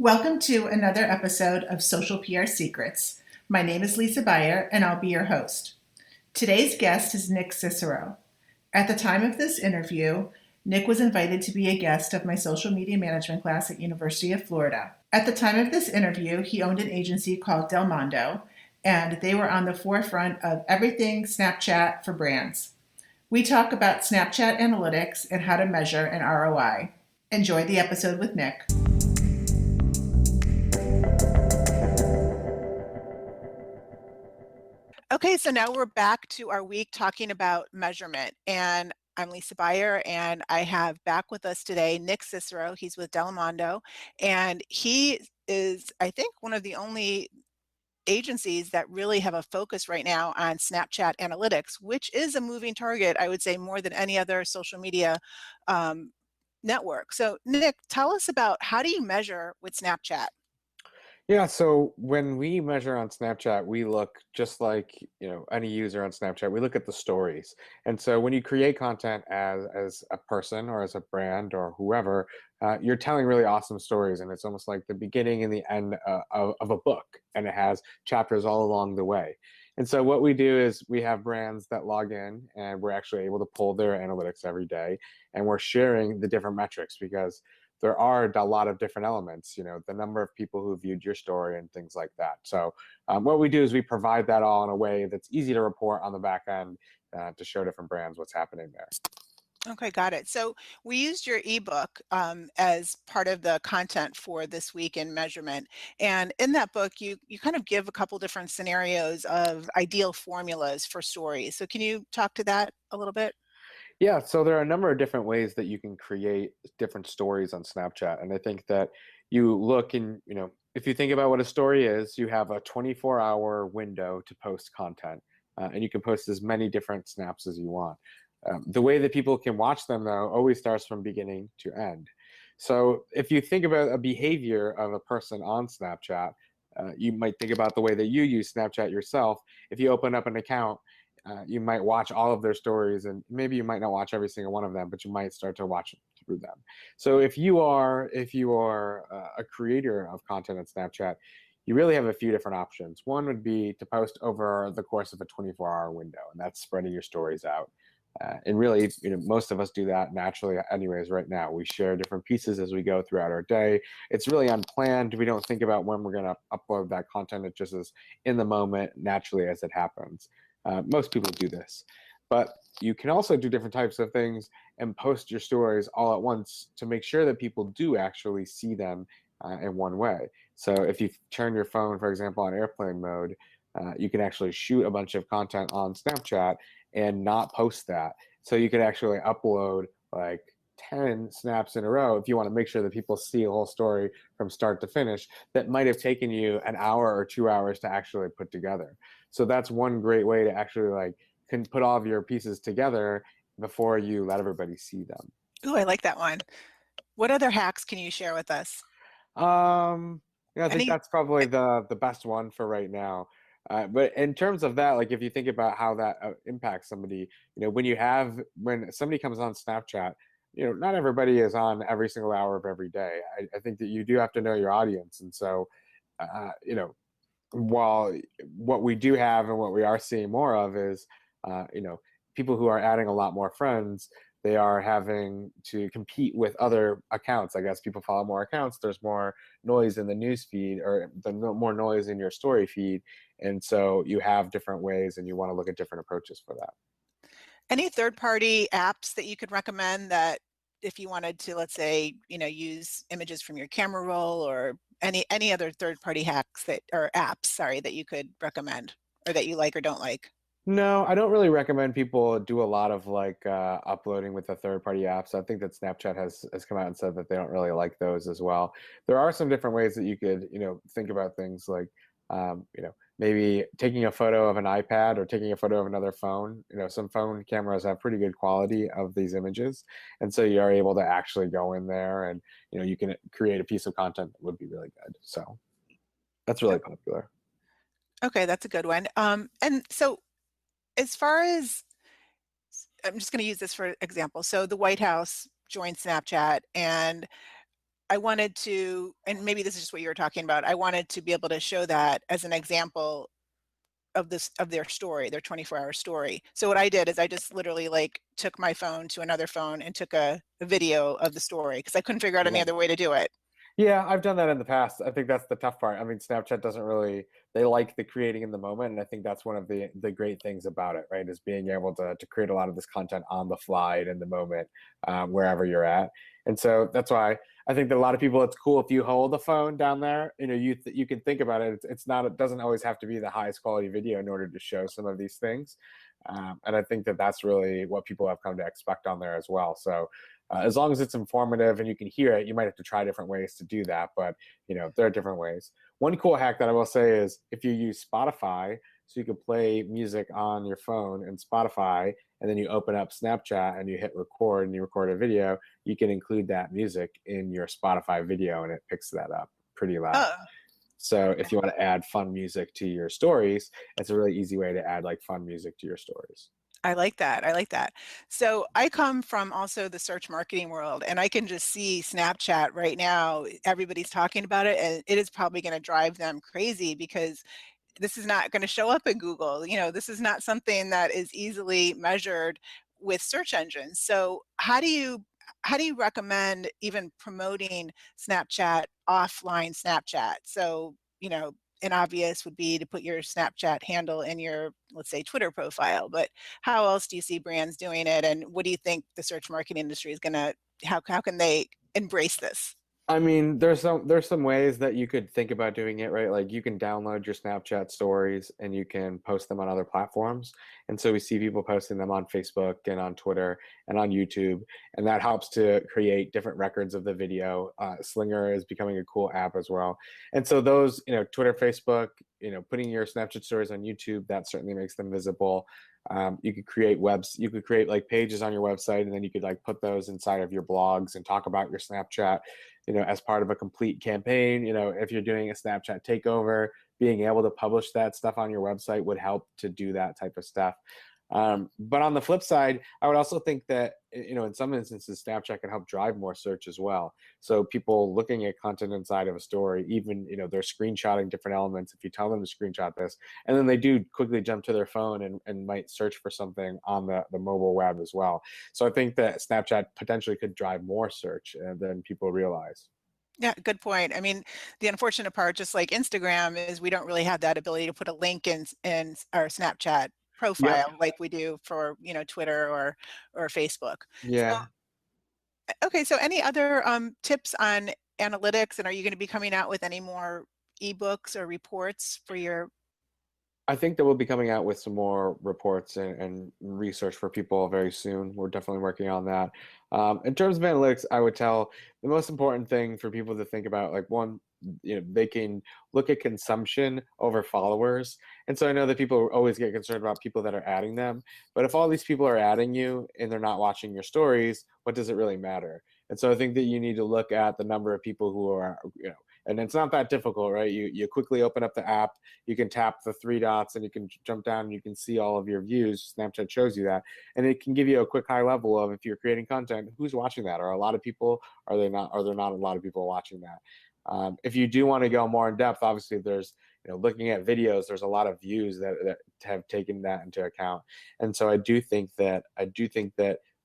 Welcome to another episode of Social PR Secrets. My name is Lisa Beyer, and I'll be your host. Today's guest is Nick Cicero. At the time of this interview, Nick was invited to be a guest of my social media management class at University of Florida. At the time of this interview, he owned an agency called Del Mondo, and they were on the forefront of everything Snapchat for brands. We talk about Snapchat analytics and how to measure an ROI. Enjoy the episode with Nick. Okay, so now we're back to our week talking about measurement. And I'm Lisa Beyer, and I have back with us today Nick Cicero. He's with Del Mondo, and he is, I think, one of the only agencies that really have a focus right now on Snapchat analytics, which is a moving target, I would say, more than any other social media network. So, Nick, tell us about how do you measure with Snapchat? Yeah, so when we measure on Snapchat, we look just like, any user on Snapchat, we look at the stories. And so when you create content as a person or as a brand or whoever, you're telling really awesome stories, and it's almost like the beginning and the end of a book, and it has chapters all along the way. And so what we do is we have brands that log in, and we're actually able to pull their analytics every day, and we're sharing the different metrics because there are a lot of different elements, the number of people who viewed your story and things like that. So what we do is we provide that all in a way that's easy to report on the back end to show different brands what's happening there. Okay, got it. So we used your ebook as part of the content for this week in measurement. And in that book, you kind of give a couple different scenarios of ideal formulas for stories. So can you talk to that a little bit? Yeah, so there are a number of different ways that you can create different stories on Snapchat. And I think that you look and, if you think about what a story is, you have a 24-hour window to post content, and you can post as many different snaps as you want. The way that people can watch them, though, always starts from beginning to end. So if you think about a behavior of a person on Snapchat, you might think about the way that you use Snapchat yourself. If you open up an account, you might watch all of their stories, and maybe you might not watch every single one of them, but you might start to watch through them. So if you are a creator of content on Snapchat, you really have a few different options. One would be to post over the course of a 24-hour window, and that's spreading your stories out. And really, most of us do that naturally anyways right now. We share different pieces as we go throughout our day. It's really unplanned. We don't think about when we're going to upload that content. It just is in the moment, naturally as it happens. Most people do this. But you can also do different types of things and post your stories all at once to make sure that people do actually see them in one way. So if you turn your phone, for example, on airplane mode, you can actually shoot a bunch of content on Snapchat and not post that. So you could actually upload like 10 snaps in a row if you want to make sure that people see a whole story from start to finish that might have taken you an hour or 2 hours to actually put together. So that's one great way to actually can put all of your pieces together before you let everybody see them. Ooh, I like that one. What other hacks can you share with us? I think Any? that's probably the best one for right now. But in terms of that, like if you think about how that impacts somebody, when somebody comes on Snapchat, not everybody is on every single hour of every day. I think that you do have to know your audience, and so uh, you know, while what we do have and what we are seeing more of is, uh, you know, people who are adding a lot more friends, they are having to compete with other accounts. I guess people follow more accounts. There's more noise in the news feed, or more noise in your story feed. And so you have different ways, and you want to look at different approaches for that. Any third-party apps that you could recommend that if you wanted to, let's say, use images from your camera roll or any other third-party hacks that or apps, sorry, that you could recommend or that you like or don't like? No, I don't really recommend people do a lot of uploading with the third-party apps. I think that Snapchat has come out and said that they don't really like those as well. There are some different ways that you could, think about things like, maybe taking a photo of an iPad or taking a photo of another phone. Some phone cameras have pretty good quality of these images, and so you are able to actually go in there and you can create a piece of content that would be really good. So that's really popular. Okay, that's a good one. And so as far as I'm just going to use this for example. So the White House joined Snapchat, and I wanted to, and maybe this is just what you were talking about, I wanted to be able to show that as an example of their story, their 24-hour story. So what I did is I just literally like took my phone to another phone and took a video of the story because I couldn't figure out any other way to do it. Yeah, I've done that in the past. I think that's the tough part. I mean, Snapchat doesn't really, they like the creating in the moment. And I think that's one of the great things about it, right? Is being able to create a lot of this content on the fly and in the moment, wherever you're at. And so that's why I think that a lot of people, it's cool if you hold the phone down there, you can think about it. It's not, it doesn't always have to be the highest quality video in order to show some of these things. And I think that that's really what people have come to expect on there as well. So, as long as it's informative and you can hear it, you might have to try different ways to do that. But there are different ways. One cool hack that I will say is if you use Spotify, so you can play music on your phone and Spotify, and then you open up Snapchat and you hit record and you record a video, you can include that music in your Spotify video and it picks that up pretty loud. Oh. So if you want to add fun music to your stories, it's a really easy way to add like fun music to your stories. I like that. I like that. So I come from also the search marketing world, and I can just see Snapchat right now. Everybody's talking about it, and it is probably going to drive them crazy because this is not going to show up in Google. This is not something that is easily measured with search engines. So how do you recommend even promoting Snapchat offline Snapchat? So, an obvious would be to put your Snapchat handle in your, let's say, Twitter profile. But how else do you see brands doing it? And what do you think the search marketing industry is going to, how can they embrace this? I mean, there's some ways that you could think about doing it, right? Like you can download your Snapchat stories and you can post them on other platforms. And so we see people posting them on Facebook and on Twitter and on YouTube, and that helps to create different records of the video. Slinger is becoming a cool app as well. And so those, Twitter, Facebook, putting your Snapchat stories on YouTube, that certainly makes them visible. You could create like pages on your website, and then you could like put those inside of your blogs and talk about your Snapchat, as part of a complete campaign. If you're doing a Snapchat takeover, being able to publish that stuff on your website would help to do that type of stuff. But on the flip side, I would also think that, in some instances, Snapchat can help drive more search as well. So people looking at content inside of a story, even, they're screenshotting different elements. If you tell them to screenshot this, and then they do quickly jump to their phone and might search for something on the mobile web as well. So I think that Snapchat potentially could drive more search than people realize. Yeah, good point. I mean, the unfortunate part, just like Instagram, is we don't really have that ability to put a link in our Snapchat profile like we do for Twitter or Facebook. Yeah. So any other tips on analytics, and are you going to be coming out with any more ebooks or reports for your? I think that we'll be coming out with some more reports and research for people very soon. We're definitely working on that. In terms of analytics, I would tell the most important thing for people to think about, like one, they can look at consumption over followers. And so I know that people always get concerned about people that are adding them, but if all these people are adding you and they're not watching your stories, what does it really matter? And so I think that you need to look at the number of people who are, and it's not that difficult, right? You quickly open up the app, you can tap the three dots and you can jump down and you can see all of your views. Snapchat shows you that. And it can give you a quick high level of, if you're creating content, who's watching that? Are a lot of people, are there not a lot of people watching that? If you do want to go more in depth, obviously there's, looking at videos, there's a lot of views that have taken that into account. And so I do think that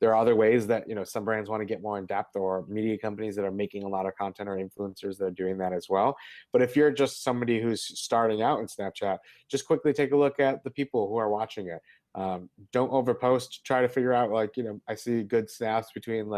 there are other ways that, some brands want to get more in depth, or media companies that are making a lot of content, or influencers that are doing that as well. But if you're just somebody who's starting out in Snapchat, just quickly take a look at the people who are watching it. Don't overpost. Try to figure out, like, I see good snaps between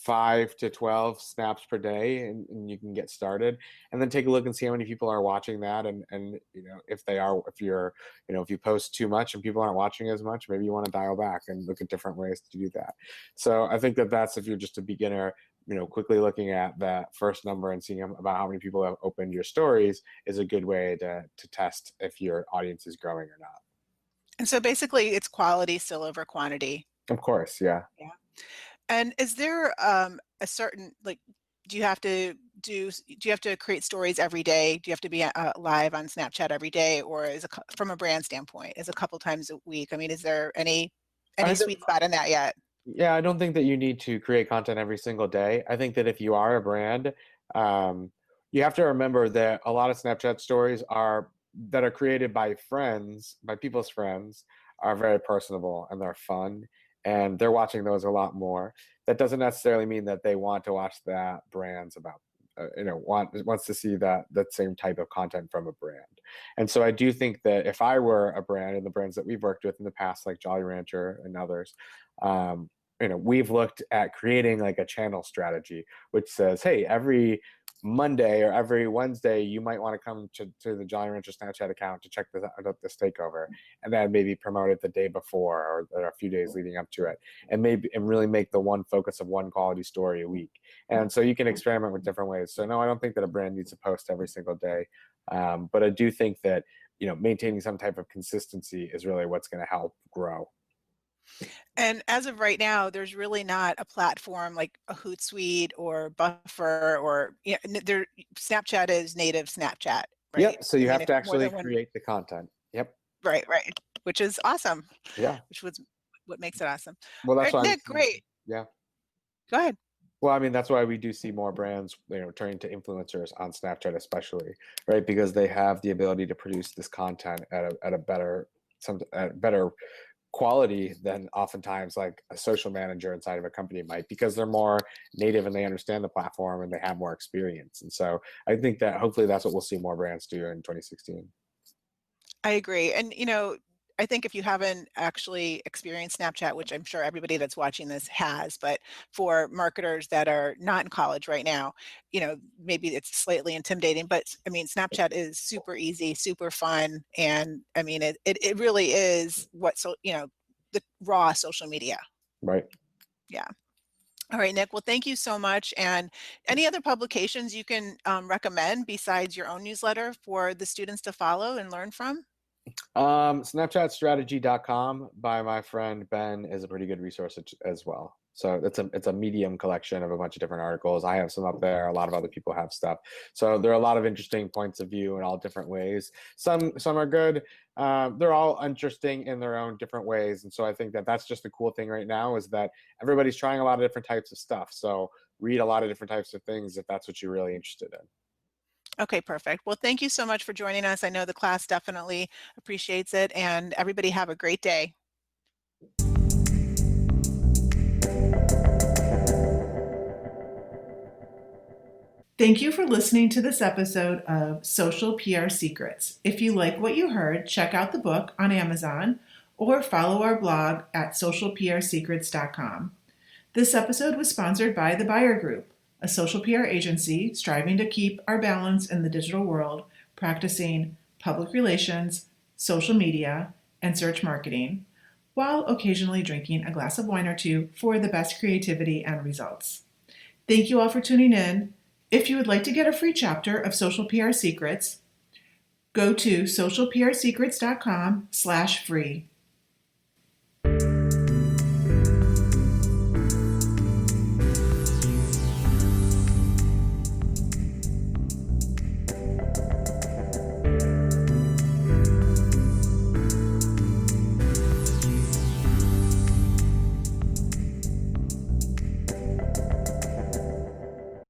5 to 12 snaps per day, and you can get started, and then take a look and see how many people are watching that. And if you post too much and people aren't watching as much, maybe you want to dial back and look at different ways to do that. So I think that's, if you're just a beginner, quickly looking at that first number and seeing about how many people have opened your stories is a good way to test if your audience is growing or not. And so basically it's quality still over quantity. Of course. Yeah. And is there a certain, do you have to create stories every day? Do you have to be live on Snapchat every day, or from a brand standpoint, is a couple times a week? I mean, is there any sweet spot in that yet? Yeah, I don't think that you need to create content every single day. I think that if you are a brand, um, you have to remember that a lot of Snapchat stories that are created by friends, by people's friends, are very personable and they're fun, and they're watching those a lot more. That doesn't necessarily mean that they want to watch that brand's about, wants to see that same type of content from a brand. And so I do think that if I were a brand, and the brands that we've worked with in the past, like Jolly Rancher and others, um, we've looked at creating like a channel strategy, which says, hey, every Monday or every Wednesday, you might want to come to the Jolly Rancher Snapchat account to check this takeover, and then maybe promote it the day before or a few days leading up to it, and really make the one focus of one quality story a week. And so you can experiment with different ways. So no, I don't think that a brand needs to post every single day, but I do think that maintaining some type of consistency is really what's going to help grow. And as of right now, there's really not a platform like a Hootsuite or Buffer or Snapchat is native Snapchat, right? Yep. So I you mean, have if to more actually than one, create the content. Yep. right, right, which is awesome, Yeah. which was what makes it awesome. Well, All that's right, why. Nick, great. Yeah. Go ahead. Well, I mean, that's why we do see more brands, turning to influencers on Snapchat, especially, right? Because they have the ability to produce this content at a better quality than oftentimes like a social manager inside of a company might, because they're more native and they understand the platform and they have more experience. And so I think that hopefully that's what we'll see more brands do in 2016. I agree. And, I think if you haven't actually experienced Snapchat, which I'm sure everybody that's watching this has, but for marketers that are not in college right now, maybe it's slightly intimidating, but I mean, Snapchat is super easy, super fun. And I mean, it really is the raw social media. Right. Yeah. All right, Nick. Well, thank you so much. And any other publications you can recommend besides your own newsletter for the students to follow and learn from? Snapchatstrategy.com by my friend Ben is a pretty good resource as well. So it's a Medium collection of a bunch of different articles. I have some up there. A lot of other people have stuff. So there are a lot of interesting points of view in all different ways. Some are good. They're all interesting in their own different ways. And so I think that that's just the cool thing right now, is that everybody's trying a lot of different types of stuff. So read a lot of different types of things if that's what you're really interested in. Okay, perfect. Well, thank you so much for joining us. I know the class definitely appreciates it, and everybody have a great day. Thank you for listening to this episode of Social PR Secrets. If you like what you heard, check out the book on Amazon or follow our blog at socialprsecrets.com. This episode was sponsored by the Buyer Group, a social PR agency striving to keep our balance in the digital world, practicing public relations, social media, and search marketing, while occasionally drinking a glass of wine or two for the best creativity and results. Thank you all for tuning in. If you would like to get a free chapter of Social PR Secrets, go to socialprsecrets.com/free.